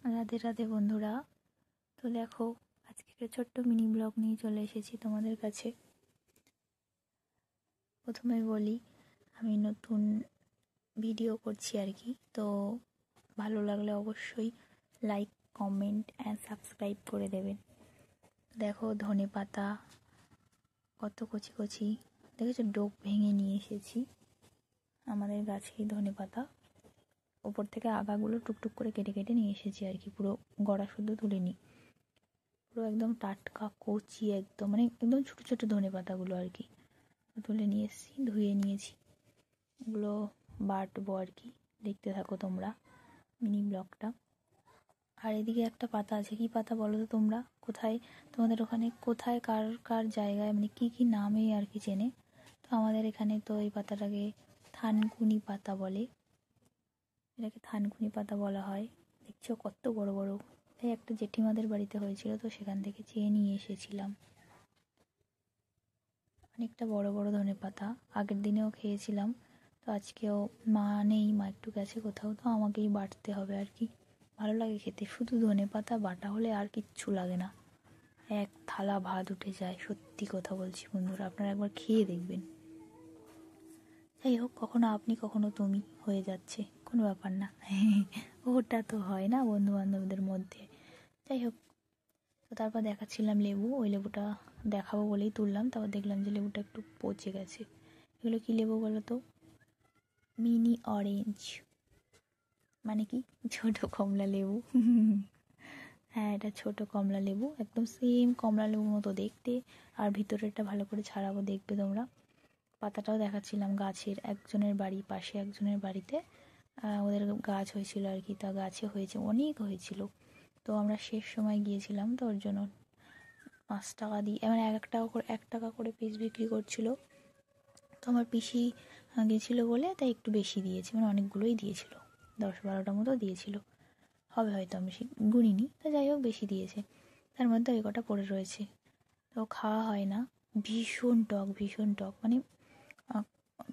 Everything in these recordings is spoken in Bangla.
রাধে রাধে বন্ধুরা। তো দেখো, আজকে একটা ছোট্ট মিনি ব্লগ নিয়ে চলে এসেছি তোমাদের কাছে। প্রথমে বলি, আমি নতুন ভিডিও করছি আর কি। তো ভালো লাগলে অবশ্যই লাইক, কমেন্ট অ্যান্ড সাবস্ক্রাইব করে দেবেন। দেখো ধনে পাতা কত কচি কচি, দেখেছো, ডোক ভেঙে নিয়ে এসেছি আমাদের গাছেই ধনে পাতা। ওপর থেকে আগাগুলো টুকটুক করে কেটে কেটে নিয়ে এসেছি আর কি, পুরো গড়া শুদ্ধ তুলিনি। পুরো একদম টাটকা কচি, একদম মানে একদম ছোটো ছোটো ধনে পাতাগুলো আর কি তুলে নিয়ে এসেছি, ধুয়ে নিয়েছি। ওগুলো বাটবো আর কি, দেখতে থাকো তোমরা মিনি ব্লগটা। আর এদিকে একটা পাতা আছে, কি পাতা বলো তো তোমরা? কোথায় তোমাদের ওখানে কোথায় কার কার জায়গায় মানে কি কি নামে আর কি চেনে? তো আমাদের এখানে তো এই পাতাটাকে থানকুনি পাতা বলে, এটাকে থানকুনি পাতা বলা হয়। দেখছো কত বড় বড়। এই একটা জেঠিমাদের বাড়িতে হয়েছিল, তো সেখান থেকে চেয়ে নিয়ে এসেছিলাম। অনেকটা বড় বড় ধনে পাতা, আগের দিনেও খেয়েছিলাম। তো আজকেও মা নেই, মা একটু গেছে কোথাও, তো আমাকেই বাটতে হবে আর কি। ভালো লাগে খেতে, শুধু ধনে পাতা বাটা হলে আর কিচ্ছু লাগে না, এক থালা ভাত উঠে যায়। সত্যি কথা বলছি বন্ধুরা, আপনারা একবার খেয়ে দেখবেন। যাই হোক, কখনো আপনি কখনো তুমি হয়ে যাচ্ছে, কোনো ব্যাপার না। ওটা তো হয় না বন্ধু বান্ধবদের মধ্যে। যাই হোক, তো তারপর দেখাচ্ছিলাম লেবু, ওই লেবুটা দেখাবো বলেই তুললাম। তারপর দেখলাম যে লেবুটা একটু পচে গেছে। এগুলো কি লেবু বলো তো? মিনি অরেঞ্জ, মানে কি ছোট কমলা লেবু। হ্যাঁ, এটা ছোট কমলা লেবু, একদম সেম কমলা লেবুর মতো দেখতে। আর ভিতরেরটা ভালো করে ছাড়াবো, দেখবে তোমরা। পাতাটাও দেখাচ্ছিলাম গাছের, একজনের বাড়ি পাশে একজনের বাড়িতে ওদের গাছ হয়েছিল আর কি। তা গাছে হয়েছে, অনেক হয়েছিল। তো আমরা শেষ সময় গিয়েছিলাম, তো ওর জন্য 5 টাকা দিয়ে, মানে 1 টাকা করে পিস বিক্রি করছিল। তো আমার পিসি গেছিলো বলে তাই একটু বেশি দিয়েছে, মানে অনেকগুলোই দিয়েছিল, 10-12টা মতো দিয়েছিল হবে হয়তো, আমি গুনিনি। তো যাই হোক, বেশি দিয়েছে। তার মধ্যে ওই কটা পড়ে রয়েছে, তো খাওয়া হয় না। ভীষণ টক, ভীষণ টক, মানে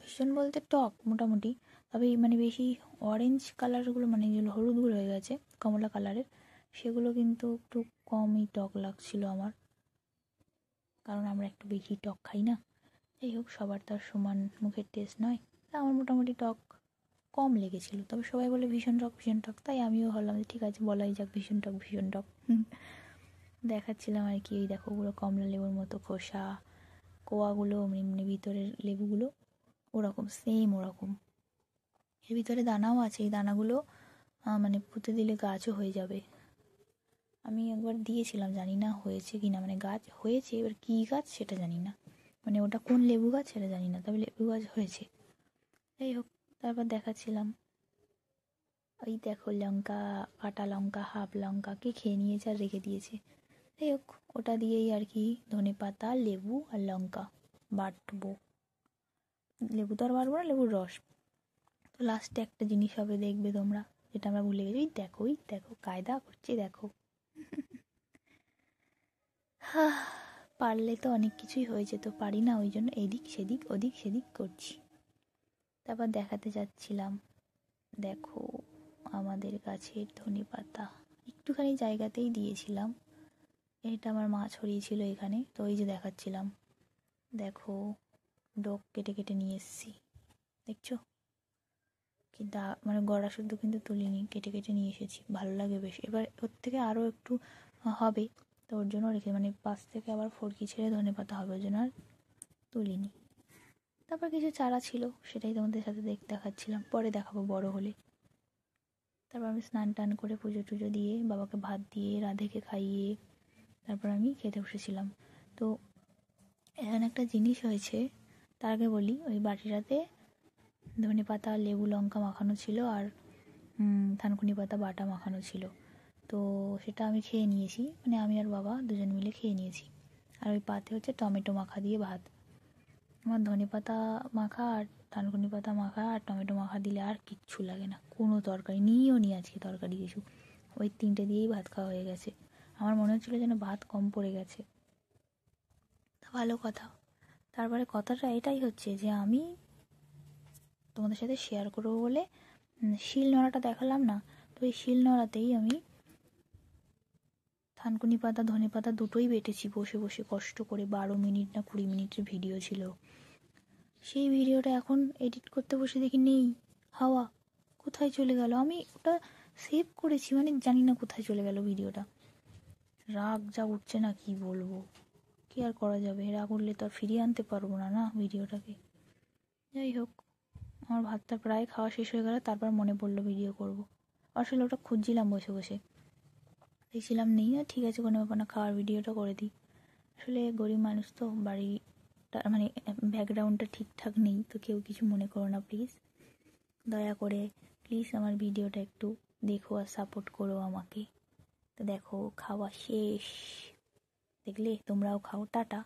ভীষণ বলতে টক মোটামুটি। তবে মানে বেশি অরেঞ্জ কালারগুলো, মানে যেগুলো হলুদগুলো হয়ে গেছে কমলা কালারের, সেগুলো কিন্তু একটু কমই টক লাগছিল আমার, কারণ আমরা একটু বেশি টক খাই না। যাই হোক, সবার তো আর সমান মুখের টেস্ট নয়। তা আমার মোটামুটি টক কম লেগেছিল, তবে সবাই বলে ভীষণ টক ভীষণ টক, তাই আমিও ভাবলাম যে ঠিক আছে, বলাই যাক ভীষণ টক ভীষণ টক। দেখাচ্ছিলাম আর কি। এই দেখো, পুরো কমলা লেবুর মতো খোসা, কোয়াগুলো এমনি ভিতরের লেবুগুলো ওরকম সেম ওরকম। এর ভিতরে দানাও আছে, এই দানাগুলো মানে পুঁতে দিলে গাছও হয়ে যাবে। আমি একবার দিয়েছিলাম, জানি না হয়েছে কি না, মানে গাছ হয়েছে, এবার কী গাছ সেটা জানি না, মানে ওটা কোন লেবু গাছ সেটা জানি না, তবে লেবু গাছ হয়েছে। যাই হোক, তারপর দেখাচ্ছিলাম ওই দেখো লঙ্কা, কাটা লঙ্কা, হাফ লঙ্কা কে খেয়ে নিয়েছে আর রেখে দিয়েছে। যাই হোক, ওটা দিয়েই আর কি ধনে পাতা, লেবু আর লঙ্কা বাটবো। লেবু তো আর বাটবো না, লেবুর রস। তো লাস্টে একটা জিনিস হবে, দেখবে তোমরা, যেটা আমরা ভুলে গেছি। ওই দেখো কায়দা করছি, দেখো। পারলে তো অনেক কিছুই হয়ে যেত, পারি না, ওই জন্য এদিক সেদিক ওদিক সেদিক করছি। তারপর দেখাতে যাচ্ছিলাম, দেখো আমাদের গাছের ধনে পাতা, একটুখানি জায়গাতেই দিয়েছিলাম। এটা আমার মা ছড়িয়েছিল এখানে, তো ওই যে দেখাচ্ছিলাম, দেখো ডোক কেটে কেটে নিয়ে এসেছি, দেখছো? কিন্তু মানে গড়া শুদ্ধ কিন্তু তুলিনি, কেটে কেটে নিয়ে এসেছি, ভালো লাগে বেশ। এবার ওর থেকে আরও একটু হবে, তো ওর জন্য রেখে, মানে পাশ থেকে আবার ফড়কি ছেড়ে ধনে পাতা হবে, ওর জন্য আর তুলিনি। তারপর কিছু চারা ছিল, সেটাই তোমাদের সাথে দেখাচ্ছিলাম, পরে দেখাবো বড় হলে। তারপর আমি স্নান টান করে পুজো টুজো দিয়ে, বাবাকে ভাত দিয়ে, রাধেকে খাইয়ে, তারপর আমি খেতে বসেছিলাম। তো এখানে একটা জিনিস হয়েছে, তার আগে বলি, ওই বাটিটাতে ধনে পাতা, লেবু, লঙ্কা মাখানো ছিল, আর থানকুনি পাতা বাটা মাখানো ছিল। তো সেটা আমি খেয়ে নিয়েছি, মানে আমি আর বাবা দুজন মিলে খেয়ে নিয়েছি। আর ওই পাতে হচ্ছে টমেটো মাখা দিয়ে ভাত। আমার ধনে পাতা মাখা আর থানকুনি পাতা মাখা আর টমেটো মাখা দিলে আর কিচ্ছু লাগে না, কোনো তরকারি নিয়েও নি আজকে তরকারি কিছু, ওই 3টে দিয়েই ভাত খাওয়া হয়ে গেছে। আমার মনে হচ্ছিলো যেন ভাত কম পড়ে গেছে। তা ভালো কথা। তারপরে কথাটা এটাই হচ্ছে যে আমি তোমাদের সাথে শেয়ার করবো বলে শিল নোড়াটা দেখালাম না, তো এই শিল নোড়াতেই আমি থানকুনি পাতা ধনে পাতা দুটোই বেটেছি বসে বসে কষ্ট করে, 12 মিনিট না 20 মিনিটের ভিডিও ছিল। সেই ভিডিওটা এখন এডিট করতে বসে দেখি নেই, হাওয়া কোথায় চলে গেল। আমি ওটা সেভ করেছি, মানে জানি না কোথায় চলে গেল ভিডিওটা। রাগ যা উঠছে না কি বলবো, কি আর করা যাবে, রাগ উঠলে তো আর ফিরিয়ে আনতে পারবো না না ভিডিওটাকে। যাই হোক, আমার ভাতটা প্রায় খাওয়া শেষ হয়ে গেল, তারপর মনে পড়লো ভিডিও করব। আসলে ওটা খুঁজছিলাম বসে বসে, দেখছিলাম নেই, আর ঠিক আছে কোনো ব্যাপার না, খাওয়ার ভিডিওটা করে দিই। আসলে গরিব মানুষ তো, বাড়িটা মানে ব্যাকগ্রাউন্ডটা ঠিকঠাক নেই, তো কেউ কিছু মনে করো না প্লিজ, দয়া করে প্লিজ আমার ভিডিওটা একটু দেখো আর সাপোর্ট করো আমাকে। তো দেখো খাওয়া শেষ, দেখলে তোমরাও খাও, টাটা।